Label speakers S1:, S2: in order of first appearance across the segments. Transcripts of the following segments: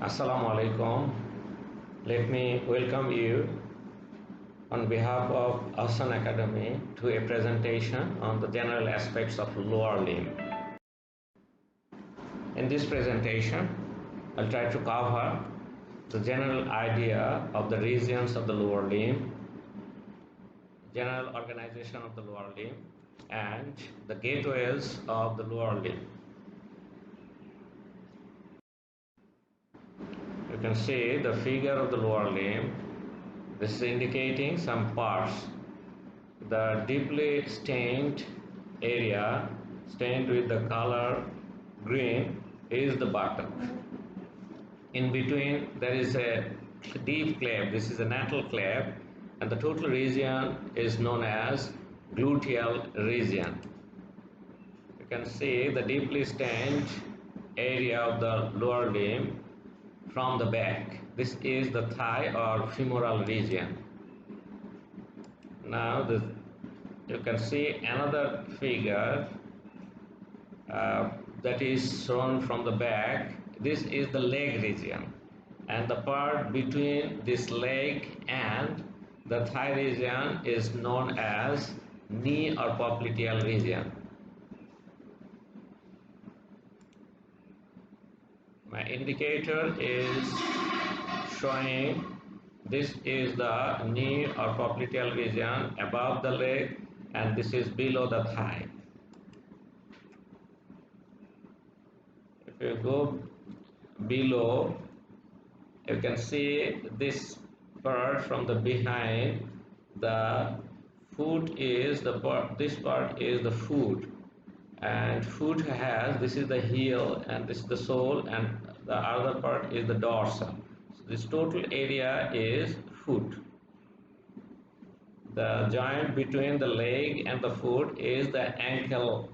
S1: Assalamu alaikum. Let me welcome you on behalf of Ahsan Academy to a presentation on the general aspects of lower limb. In this presentation, I'll try to cover the general idea of the regions of the lower limb, general organization of the lower limb, and the gateways of the lower limb. You can see the figure of the lower limb. This is indicating some parts. The deeply stained area, stained with the color green, is the buttock. In between, there is a deep cleft. This is a natal cleft, and the total region is known as gluteal region. You can see the deeply stained area of the lower limb from the back. This is the thigh or femoral region. Now you can see another figure that is shown from the back. This is the leg region, and the part between this leg and the thigh region is known as knee or popliteal region. My indicator is showing this is the knee or popliteal region above the leg, and this is below the thigh. If you go below, you can see this part from the behind. The foot is the part, this part is the foot, and foot has, this is the heel and this is the sole, and the other part is the dorsal. So this total area is foot. The joint between the leg and the foot is the ankle.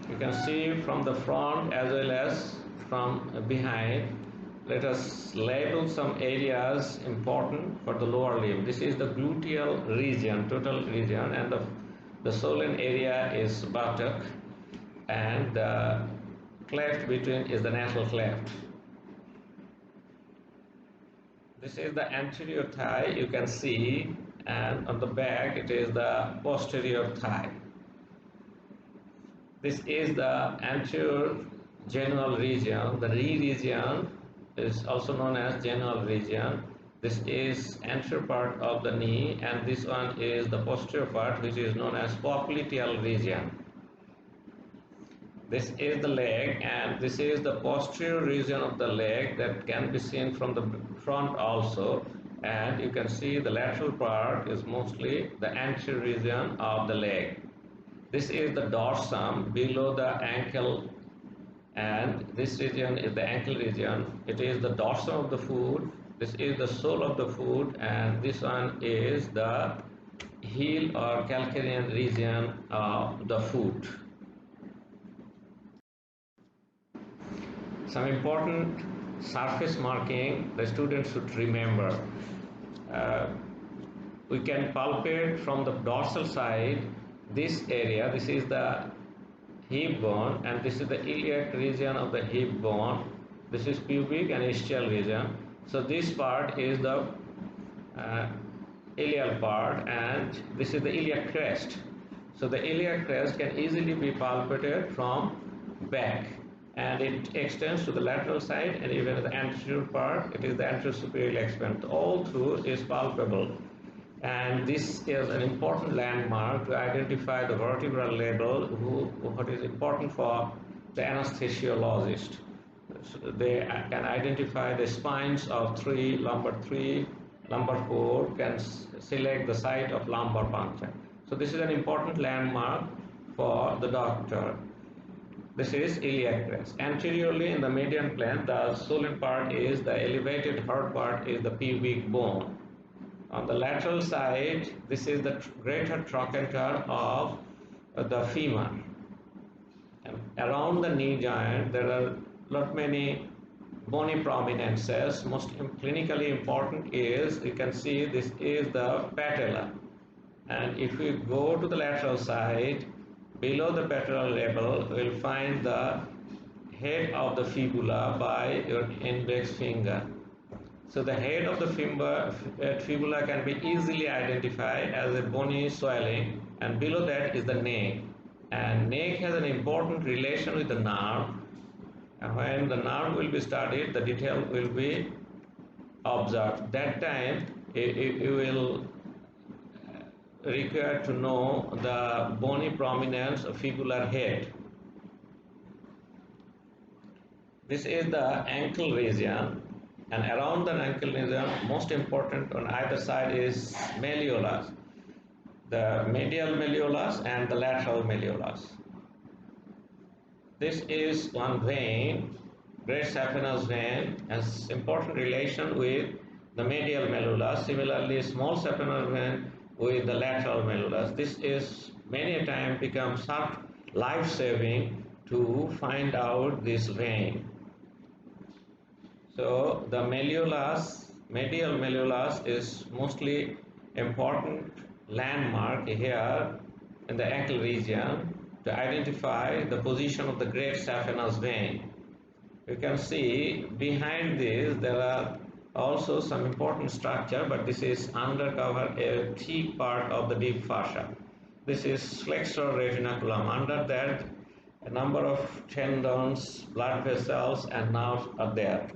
S1: You can see from the front as well as from behind. Let us label some areas important for the lower limb. This is the gluteal region, total region, and the swollen area is buttock, and the cleft between is the natal cleft. This is the anterior thigh, you can see, and on the back it is the posterior thigh. This is the anterior genual region. The knee region is also known as genual region. This is anterior part of the knee, and this one is the posterior part, which is known as popliteal region. This is the leg, and this is the posterior region of the leg that can be seen from the front also, and you can see the lateral part is mostly the anterior region of the leg. This is the dorsum below the ankle, and this region is the ankle region. It is the dorsum of the foot. This is the sole of the foot, and this one is the heel or calcaneal region of the foot. Some important surface marking the student should remember. We can palpate from the dorsal side this area. This is the hip bone, and this is the iliac region of the hip bone. This is pubic and ischial region. So this part is the iliac part, and this is the iliac crest. So the iliac crest can easily be palpated from back, and it extends to the lateral side, and even the anterior part, it is the anterior superior iliac span. All through is palpable, and this is an important landmark to identify the vertebral level, what is important for the anesthesiologist. So they can identify the spines of lumbar 3, lumbar 4, can select the site of lumbar puncture. So this is an important landmark for the doctor. This is iliac crest. Anteriorly in the median plane, the swollen part is the elevated heart part is the pubic bone. On the lateral side, this is the greater trochanter of the femur. And around the knee joint, there are not many bony prominences. Most clinically important is, you can see this is the patella. And if we go to the lateral side, below the patellar level, we'll find the head of the fibula by your index finger. So the head of the fibula can be easily identified as a bony swelling, and below that is the neck. And neck has an important relation with the nerve, and when the nerve will be studied, the detail will be observed. That time you will require to know the bony prominence of fibular head. This is the ankle region, and around the ankle region, most important on either side is malleolus, the medial malleolus and the lateral malleolus. This is one vein, great saphenous vein, has important relation with the medial malleolus. Similarly, small saphenous vein with the lateral malleolus. This is many a time becomes life-saving to find out this vein. So the malleolus, medial malleolus is mostly important landmark here in the ankle region to identify the position of the great saphenous vein. You can see behind this there are also some important structure, but this is undercover a thick part of the deep fascia. This is flexor retinaculum. Under that a number of tendons, blood vessels and nerves are there.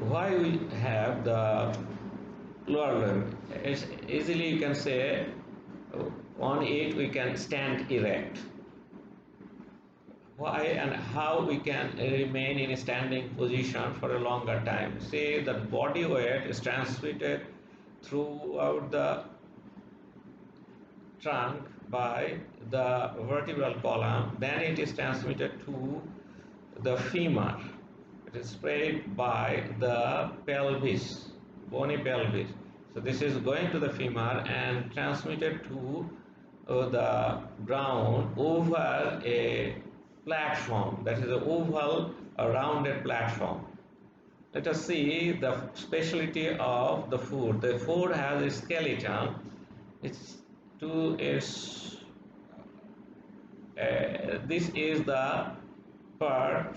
S1: Why we have the lower limb? It's easily you can say on it we can stand erect. Why and how we can remain in a standing position for a longer time? See, the body weight is transmitted throughout the trunk by the vertebral column, then it is transmitted to the femur. It is spread by the pelvis, bony pelvis. So this is going to the femur and transmitted to the ground over a platform, that is an oval, a rounded platform. Let us see the specialty of the foot. The foot has a skeleton. This is the part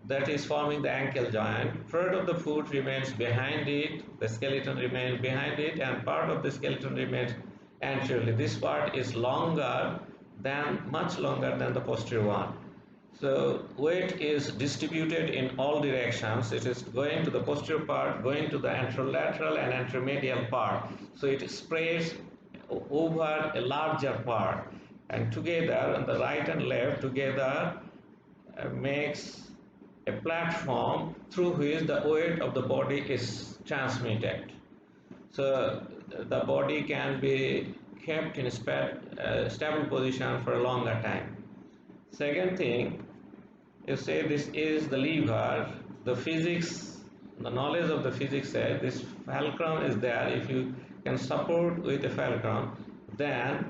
S1: that is forming the ankle joint. Part of the foot remains behind it, the skeleton remains behind it, and part of the skeleton remains anteriorly. This part is much longer than the posterior one. So weight is distributed in all directions. It is going to the posterior part, going to the anterolateral and anteromedial part. So it spreads over a larger part, and together on the right and left together makes a platform through which the weight of the body is transmitted. So the body can be kept in a stable position for a longer time. Second thing, you say this is the liver. The physics, the knowledge of the physics says this fulcrum is there. If you can support with a fulcrum, then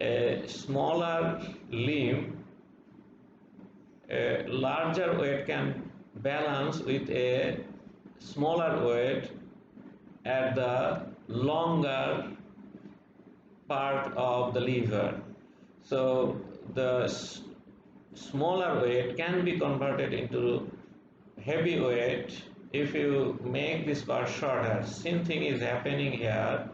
S1: a smaller limb, a larger weight can balance with a smaller weight at the longer part of the liver. So the smaller weight can be converted into heavy weight if you make this part shorter. Same thing is happening here.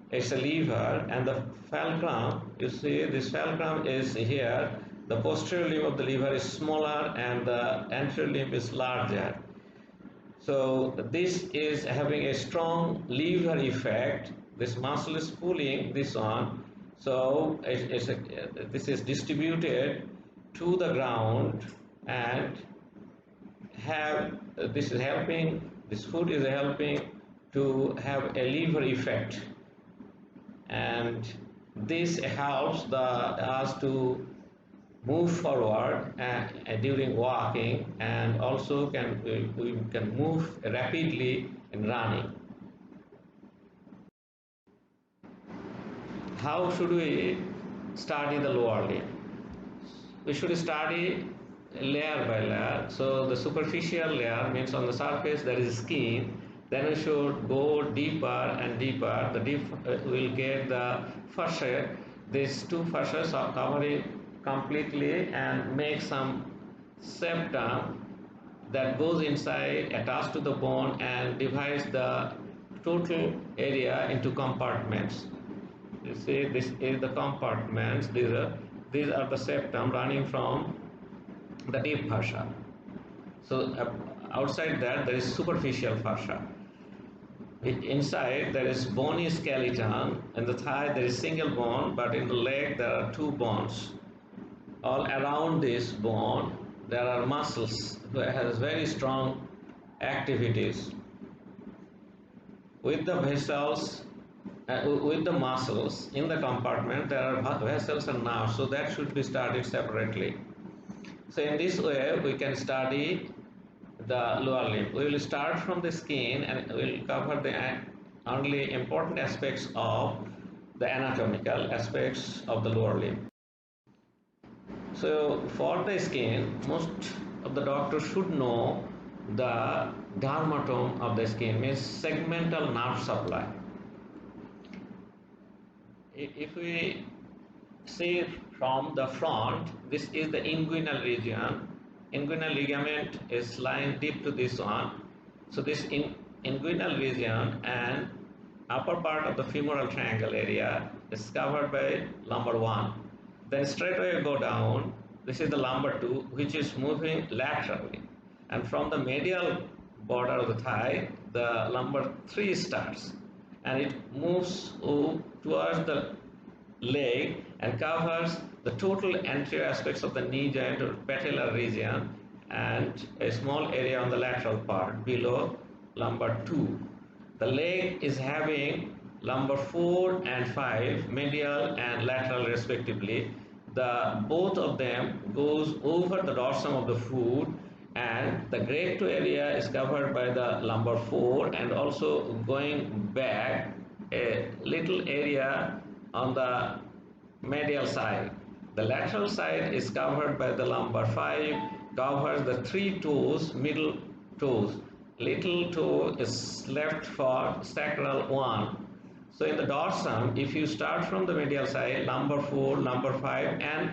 S1: It's a liver and the fulcrum, you see this fulcrum is here. The posterior limb of the liver is smaller and the anterior limb is larger. So this is having a strong lever effect. This muscle is pulling this on. So this is distributed to the ground and this foot is helping to have a lever effect, and this helps us to move forward during walking, and also we can move rapidly in running. How should we study the lower limb? We should study layer by layer. So the superficial layer means on the surface there is skin. Then we should go deeper and deeper. The deep will get the fascia. These two fascias are covering completely and make some septum that goes inside, attached to the bone, and divides the total area into compartments. You see, this is the compartments. These are the septum running from the deep fascia. So outside that there is superficial fascia. Inside there is bony skeleton. In the thigh there is single bone, but in the leg there are two bones. All around this bone there are muscles that has very strong activities. With the vessels, with the muscles in the compartment, there are vessels and nerves, so that should be studied separately. So in this way we can study the lower limb. We will start from the skin and we will cover the only important aspects of the anatomical aspects of the lower limb. So for the skin, most of the doctors should know the dermatome of the skin, means segmental nerve supply. If we see from the front, this is the inguinal region. Inguinal ligament is lying deep to this one. So this inguinal region and upper part of the femoral triangle area is covered by lumbar 1. Then straightaway go down. This is the lumbar 2, which is moving laterally. And from the medial border of the thigh, the lumbar 3 starts. And it moves towards the leg and covers the total anterior aspects of the knee joint or patellar region and a small area on the lateral part below lumbar 2. The leg is having lumbar 4 and 5, medial and lateral respectively. Both of them goes over the dorsum of the foot, and the great toe area is covered by the lumbar 4 and also going back a little area on the medial side. The lateral side is covered by the lumbar 5, covers the 3 toes, middle toes. Little toe is left for sacral 1. So in the dorsum, if you start from the medial side, lumbar 4, lumbar 5 and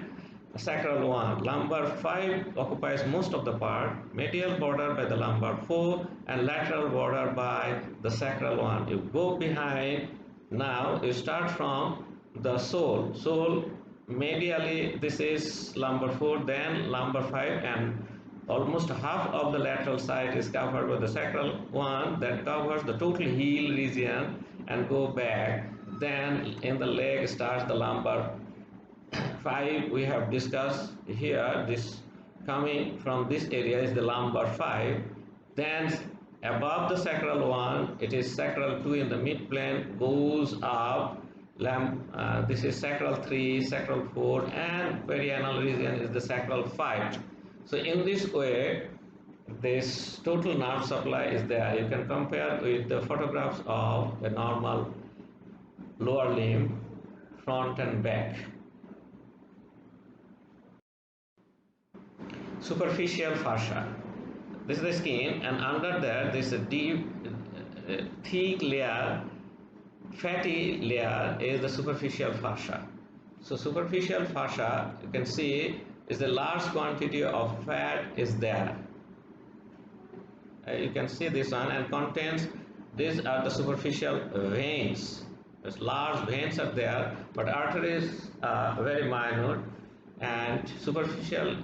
S1: sacral 1. Lumbar 5 occupies most of the part, medial border by the lumbar 4 and lateral border by the sacral 1. You go behind, now you start from the sole. Sole medially, this is lumbar 4, then lumbar 5, and almost half of the lateral side is covered by the sacral 1 that covers the total heel region and go back. Then in the leg starts the lumbar 5. We have discussed here, this coming from this area is the lumbar 5. Then above the sacral 1, it is sacral 2 in the mid plane, goes up. This is sacral 3, sacral 4, and perianal region is the sacral 5. So in this way, this total nerve supply is there. You can compare with the photographs of a normal lower limb, front and back. Superficial fascia. This is the skin, and under there is a deep, thick layer, fatty layer is the superficial fascia. So superficial fascia, you can see, is a large quantity of fat is there. You can see this one, and contains, these are the superficial veins. There's large veins are there, but arteries are very minute, and superficial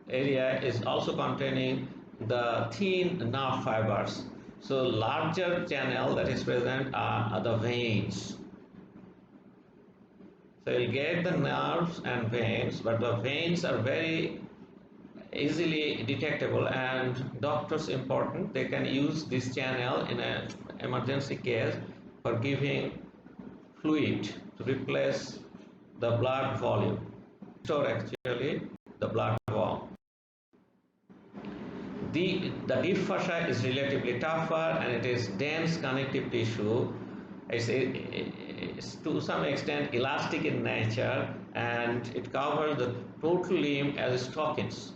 S1: area is also containing the thin nerve fibers. So larger channel that is present are the veins. So you'll get the nerves and veins, but the veins are very easily detectable, and doctors important, they can use this channel in an emergency case for giving fluid to replace the blood volume, restore actually the blood volume. The deep fascia is relatively tougher and it is dense connective tissue. It's to some extent elastic in nature, and it covers the total limb as stockings.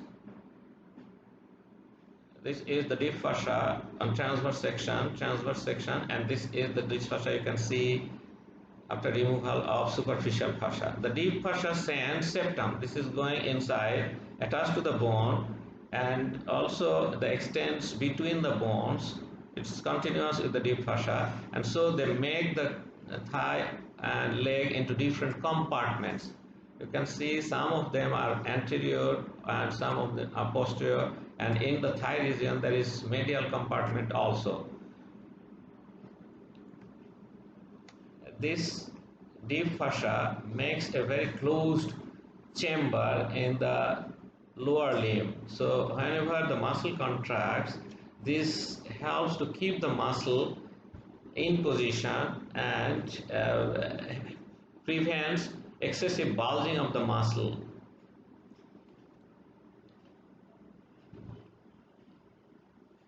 S1: This is the deep fascia on transverse section, and this is the deep fascia. You can see after removal of superficial fascia. The deep fascia sends septum. This is going inside, attached to the bone, and also the extends between the bones. It's continuous with the deep fascia, and so they make the thigh and leg into different compartments. You can see some of them are anterior and some of them are posterior, and in the thigh region there is medial compartment also. This deep fascia makes a very closed chamber in the lower limb. So whenever the muscle contracts, this helps to keep the muscle in position and prevents excessive bulging of the muscle.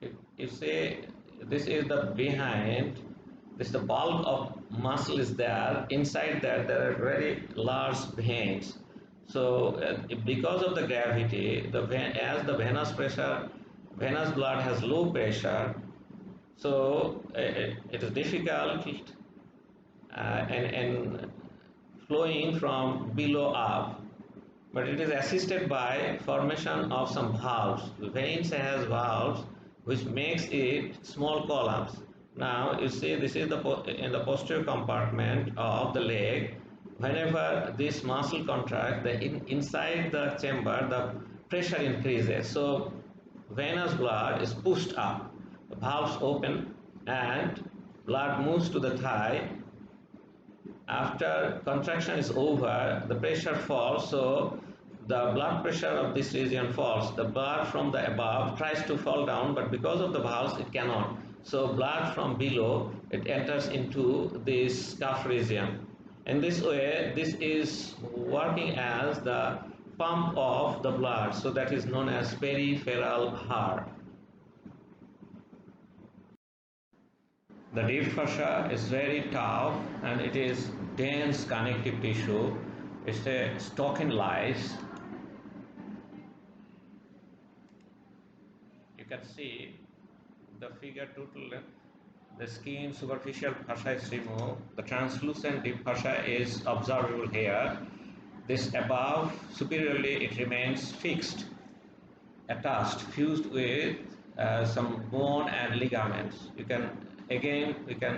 S1: If you say this is the behind, this the bulk of muscle is there. Inside that there are very large veins. So because of the gravity, as the venous pressure, venous blood has low pressure, so it is difficult and flowing from below up, but it is assisted by formation of some valves. The veins has valves which makes it small columns. Now you see this is in the posterior compartment of the leg. Whenever this muscle contracts, inside the chamber the pressure increases, so venous blood is pushed up, the valves open and blood moves to the thigh. After contraction is over, the pressure falls, so the blood pressure of this region falls. The blood from the above tries to fall down, but because of the valves it cannot. So blood from below, it enters into this cuff region. In this way, this is working as the pump of the blood, so that is known as peripheral heart. The deep fascia is very tough and it is dense connective tissue. It's a stocking lice. You can see the figure 2 to left. The skin superficial fascia is removed. The translucent deep fascia is observable here. This above, superiorly, it remains fixed, attached, fused with some bone and ligaments. We can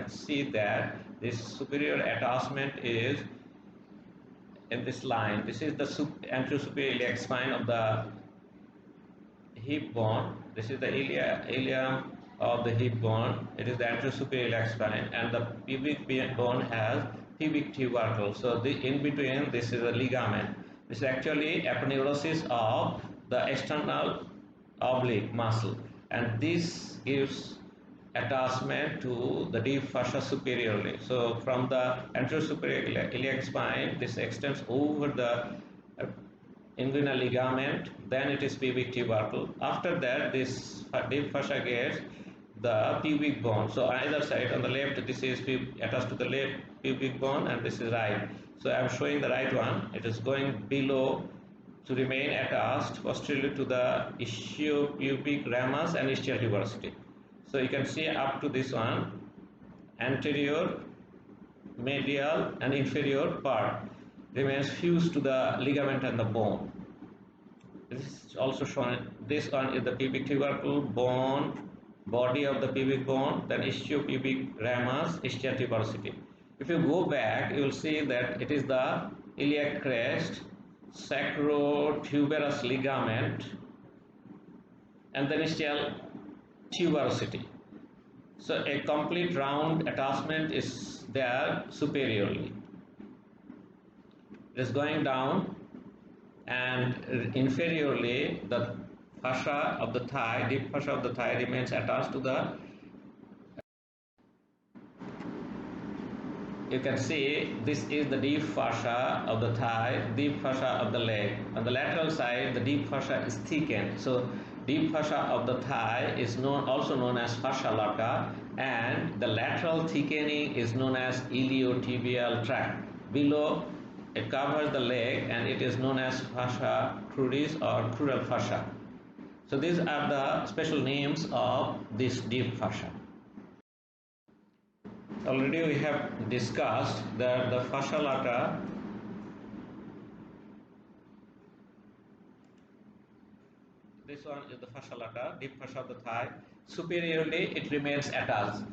S1: see that this superior attachment is in this line. This is the anterior superior iliac spine of the hip bone. This is the ilium of the hip bone. It is the anterior superior iliac spine, and the pubic bone has pubic tubercle. So in between, this is a ligament. This is actually aponeurosis of the external oblique muscle, and this gives attachment to the deep fascia superiorly. So from the anterior superior iliac spine, this extends over the inguinal ligament, then it is pubic tubercle. After that, this deep fascia gets the pubic bone. So either side, on the left, this is attached to the left pubic bone, and this is right. So I am showing the right one. It is going below to remain attached posteriorly to the ischiopubic ramus and ischial tuberosity. So you can see up to this one, anterior, medial and inferior part remains fused to the ligament and the bone. This is also shown. This one is the pubic tubercle, bone, body of the pubic bone, then ischiopubic ramus, ischial tuberosity. If you go back, you will see that it is the iliac crest, sacrotuberous ligament, and then ischial tuberosity. So a complete round attachment is there superiorly. It is going down, and inferiorly the fascia of the thigh, deep fascia of the thigh remains attached to the. You can see this is the deep fascia of the thigh, deep fascia of the leg. On the lateral side, the deep fascia is thickened. So deep fascia of the thigh is also known as fascia lata, and the lateral thickening is known as iliotibial tract. Below, it covers the leg, and it is known as fascia cruris or crural fascia. So these are the special names of this deep fascia. Already we have discussed that the fascia lata, this one is the fascia lata, deep fascia of the thigh. Superiorly, it remains attached.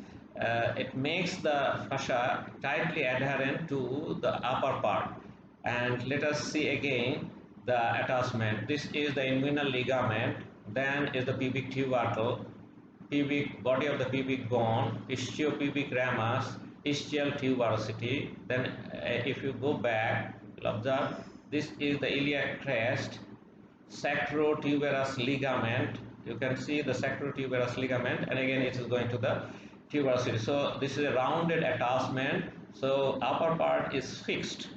S1: It makes the fascia tightly adherent to the upper part. And let us see again the attachment. This is the inguinal ligament, then is the pubic tubercle, pubic body of the pubic bone, ischiopubic ramus, ischial tuberosity. Then if you go back, you'll observe this is the iliac crest, sacrotuberous ligament. You can see the sacrotuberous ligament, and again it is going to the tuberosity. So this is a rounded attachment. So upper part is fixed.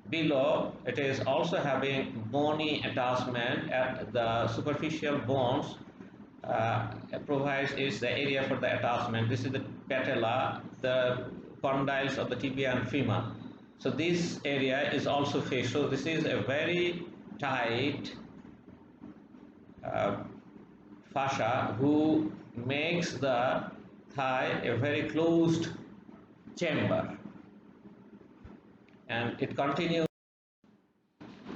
S1: Below it is also having bony attachment at the superficial bones, provides is the area for the attachment. This is the patella, the condyles of the tibia and femur. So this area is also fixed. So this is a very tight uh, fascia who makes the thigh a very closed chamber, and it continues.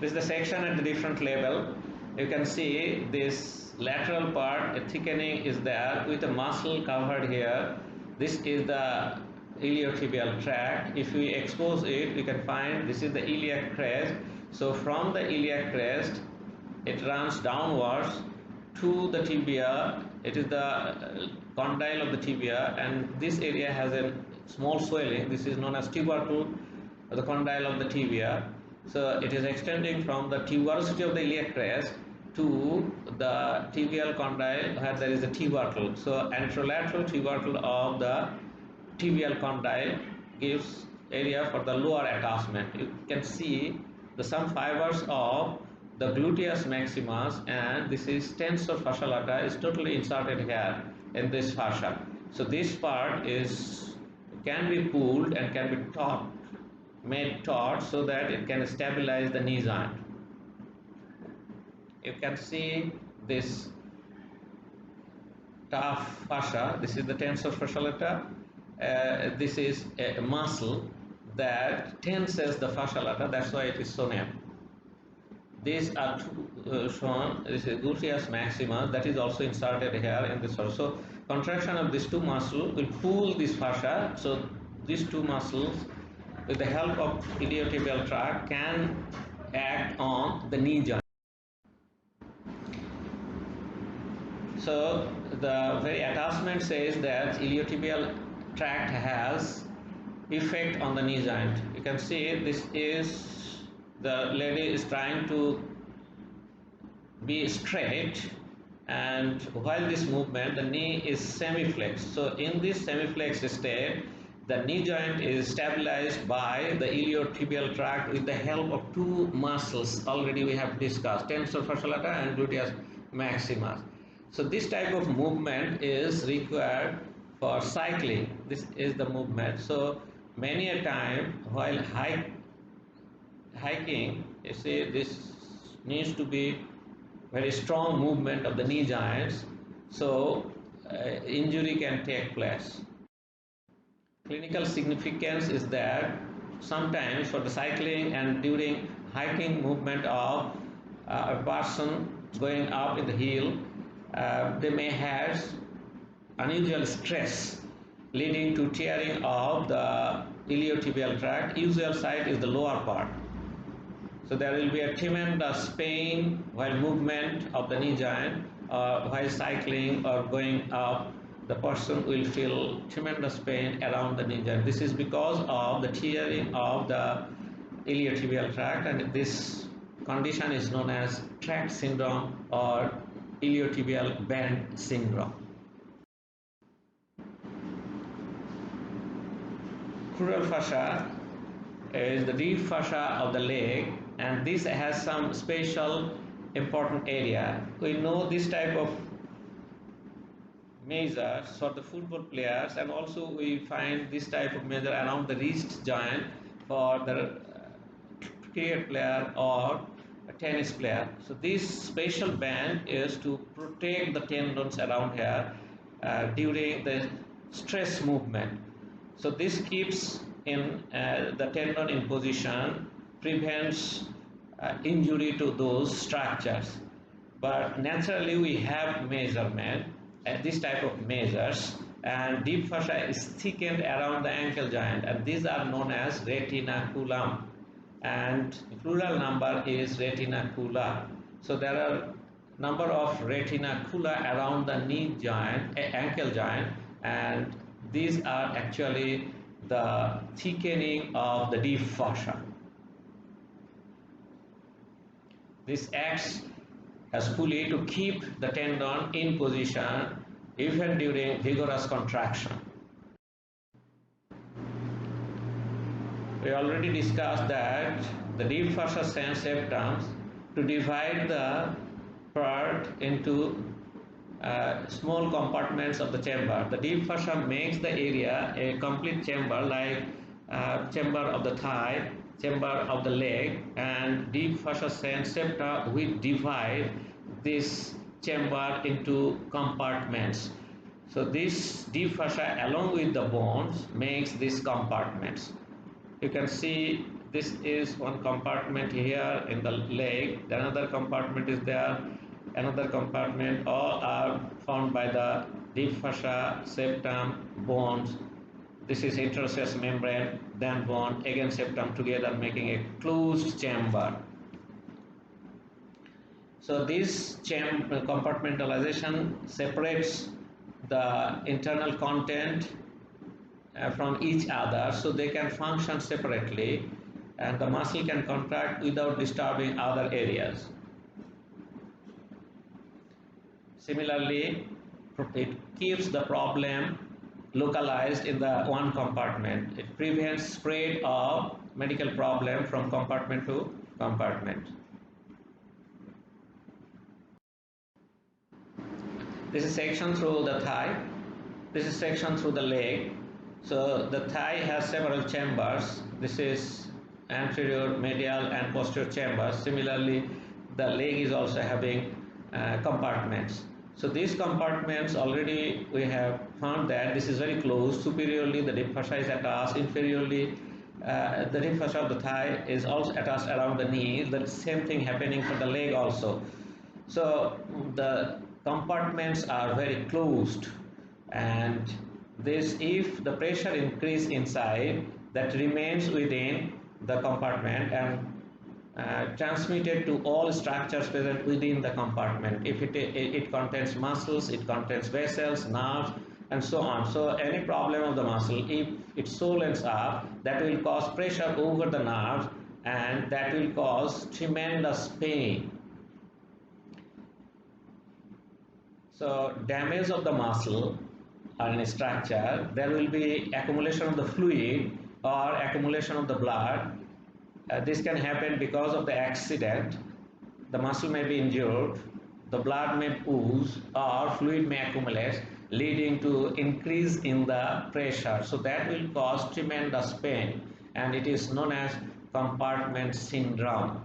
S1: This is the section at the different level. You can see this lateral part, a thickening is there with a muscle covered here. This is the iliotibial tract. If we expose it, we can find this is the iliac crest. So from the iliac crest, it runs downwards to the tibia. It is the condyle of the tibia, and this area has a small swelling. This is known as tubercle, the condyle of the tibia. So it is extending from the tuberosity of the iliac crest to the tibial condyle where there is a tubercle. So anterolateral tubercle of the tibial condyle gives area for the lower attachment. You can see the some fibers of the gluteus maximus, and this is tensor fascia lata is totally inserted here in this fascia. So this part is can be pulled and can be made taut so that it can stabilize the knee joint. You can see this tough fascia. This is the tensor fascia lata. This is a muscle that tenses the fascia lata. That's why it is so named. These are shown. This is gluteus maximus that is also inserted here in this fascia. So contraction of these two muscles will pull this fascia. So these two muscles, with the help of iliotibial tract, can act on the knee joint. So the very attachment says that iliotibial tract has effect on the knee joint. You can see this is the lady is trying to be straight, and while this movement the knee is semi-flexed. So in this semi-flexed state, the knee joint is stabilized by the iliotibial tract with the help of two muscles already we have discussed, tensor fascia lata and gluteus maximus. So this type of movement is required for cycling. This is the movement. So many a time while hiking, you see this needs to be very strong movement of the knee joints, so injury can take place. Clinical significance is that sometimes for the cycling and during hiking movement of a person going up in the hill, they may have unusual stress leading to tearing of the iliotibial tract. Usual site is the lower part. So there will be a tremendous pain while movement of the knee joint, while cycling or going up. The person will feel tremendous pain around the knee joint. This is because of the tearing of the iliotibial tract, and this condition is known as tract syndrome or iliotibial band syndrome. Crural fascia is the deep fascia of the leg, and this has some special important area. We know this type of measures for the football players, and also we find this type of measure around the wrist joint for the cricket player or a tennis player. So this special band is to protect the tendons around here during the stress movement. So this keeps in the tendon in position, prevents injury to those structures. But naturally we have measurement at this type of measures, and deep fascia is thickened around the ankle joint, and these are known as retinaculum, and plural number is reticula. So there are number of reticula around the knee joint, ankle joint, and these are actually the thickening of the deep fascia. This acts as pulley to keep the tendon in position even during vigorous contraction. We already discussed that the deep fascia sends septums to divide the part into small compartments of the chamber. The deep fascia makes the area a complete chamber, like chamber of the thigh, chamber of the leg, and deep fascia sends septa which divide this chamber into compartments. So this deep fascia along with the bones makes these compartments. You can see this is one compartment here in the leg, another compartment is there, another compartment, all are formed by the deep fascia, septum, bones. This is interosseous membrane, then bone, again septum, together making a closed chamber. So this compartmentalization separates the internal content from each other, so they can function separately, and the muscle can contract without disturbing other areas. Similarly, it keeps the problem localized in the one compartment. It prevents spread of medical problem from compartment to compartment. This is section through the thigh. This is section through the leg. So the thigh has several chambers. This is anterior, medial, and posterior chambers. Similarly, the leg is also having compartments. So these compartments, already we have found that this is very close. Superiorly, the deep fascia is attached. Inferiorly, the deep fascia of the thigh is also attached around the knee. The same thing happening for the leg also. So the compartments are very closed, and this, if the pressure increase inside, that remains within the compartment and transmitted to all structures present within the compartment. If it contains muscles, it contains vessels, nerves, and so on. So any problem of the muscle, if it sollens up, that will cause pressure over the nerves, and that will cause tremendous pain. So damage of the muscle and structure, there will be accumulation of the fluid or accumulation of the blood. This can happen because of the accident. The muscle may be injured, the blood may ooze, or fluid may accumulate, leading to increase in the pressure. So that will cause tremendous pain, and it is known as compartment syndrome.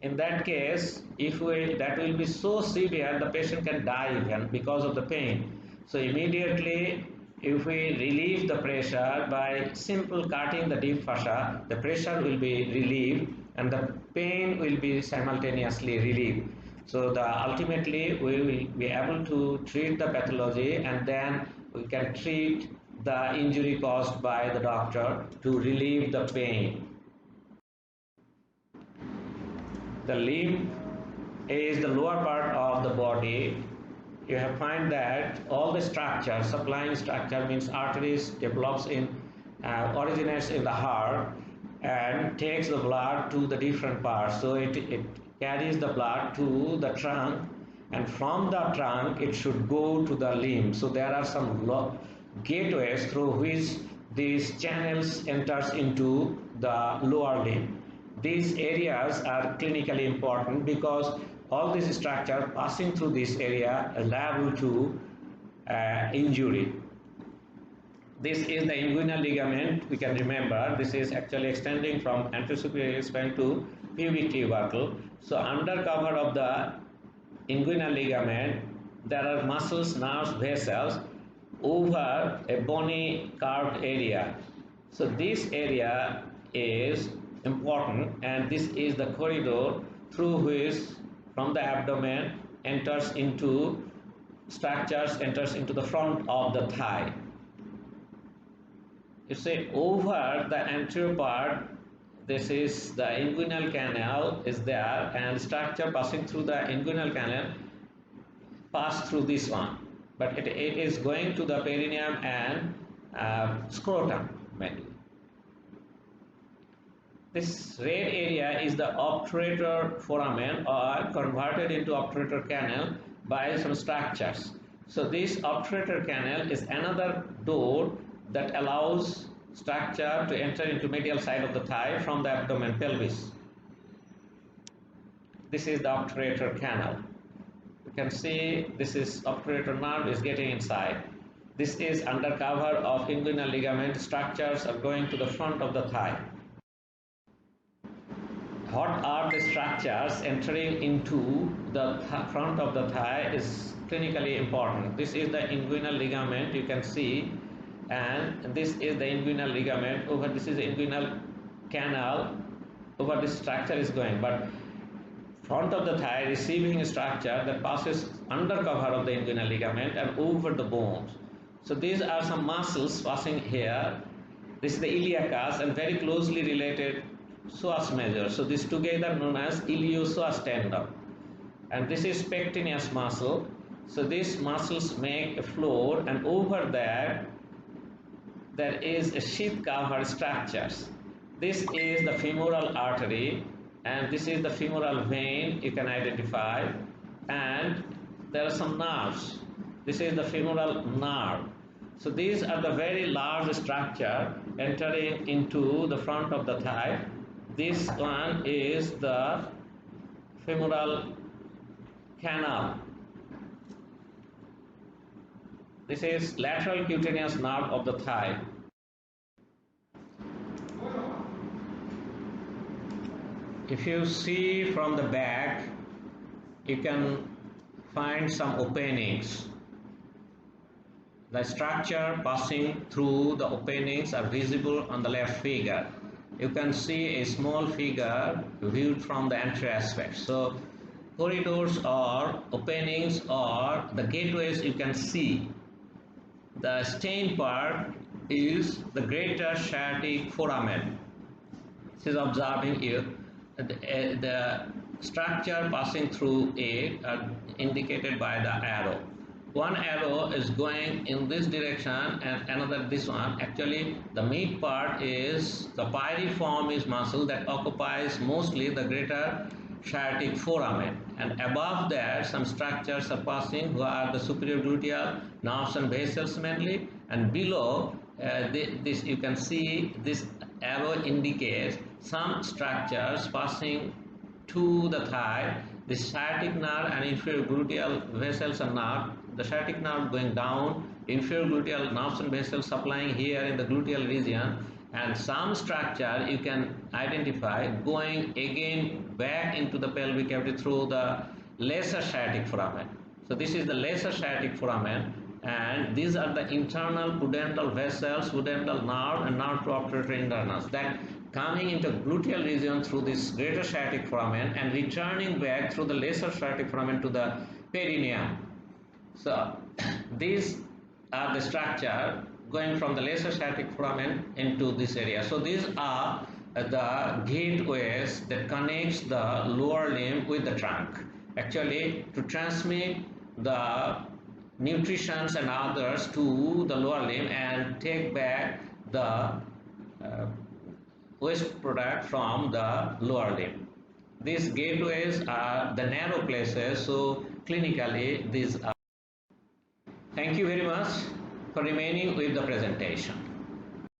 S1: In that case, that will be so severe, the patient can die even because of the pain. So immediately, if we relieve the pressure by simple cutting the deep fascia, the pressure will be relieved and the pain will be simultaneously relieved. So ultimately we will be able to treat the pathology, and then we can treat the injury caused by the doctor to relieve the pain. The limb is the lower part of the body. You have find that all the structure, supplying structure, means arteries develops originates in the heart and takes the blood to the different parts. So it carries the blood to the trunk, and from the trunk it should go to the limb. So there are some gateways through which these channels enters into the lower limb. These areas are clinically important because all this structure passing through this area are liable to injury. This is the inguinal ligament. We can remember this is actually extending from anterior superior spine to pubic tubercle. So under cover of the inguinal ligament, there are muscles, nerves, vessels over a bony curved area. So this area is important, and this is the corridor through which from the abdomen enters into the front of the thigh. You see, over the anterior part, this is the inguinal canal is there, and structure passing through the inguinal canal pass through this one, but it is going to the perineum and scrotum mainly. This red area is the obturator foramen, or converted into obturator canal by some structures. So this obturator canal is another door that allows structure to enter into medial side of the thigh from the abdomen pelvis. This is the obturator canal. You can see this is obturator nerve is getting inside. This is under cover of inguinal ligament. Structures are going to the front of the thigh. What are the structures entering into the front of the thigh is clinically important. This is the inguinal ligament, you can see, and this is the inguinal ligament. Over this is the inguinal canal. Over this structure is going, but front of the thigh receiving a structure that passes under cover of the inguinal ligament and over the bones. So these are some muscles passing here. This is the iliacus and very closely related psoas major. So this together known as iliopsoas tendon, and this is pectineus muscle. So these muscles make a floor, and over there there is a sheath cover structures. This is the femoral artery, and this is the femoral vein you can identify, and there are some nerves. This is the femoral nerve. So these are the very large structure entering into the front of the thigh. This one is the femoral canal. This is lateral cutaneous nerve of the thigh. If you see from the back, you can find some openings. The structure passing through the openings are visible on the left figure. You can see a small figure viewed from the anterior aspect. So corridors or openings or the gateways you can see. The stained part is the greater sciatic foramen. This is observing here. The structure passing through it are indicated by the arrow. One arrow is going in this direction and another this one. Actually, the mid part is the piriformis muscle that occupies mostly the greater sciatic foramen, and above that some structures are passing who are the superior gluteal nerves and vessels mainly, and below this you can see this arrow indicates some structures passing to the thigh. The sciatic nerve and inferior gluteal vessels and nerve, the sciatic nerve going down, inferior gluteal nerves and vessels supplying here in the gluteal region, and some structure you can identify going again back into the pelvic cavity through the lesser sciatic foramen. So this is the lesser sciatic foramen, and these are the internal pudendal vessels, pudendal nerve and nerve to obturator internus that coming into gluteal region through this greater sciatic foramen and returning back through the lesser sciatic foramen to the perineum. So these are the structure going from the lesser sciatic foramen into this area. So these are the gateways that connects the lower limb with the trunk. Actually, to transmit the nutritions and others to the lower limb and take back the waste product from the lower limb. These gateways are the narrow places, so clinically these are. Thank you very much for remaining with the presentation.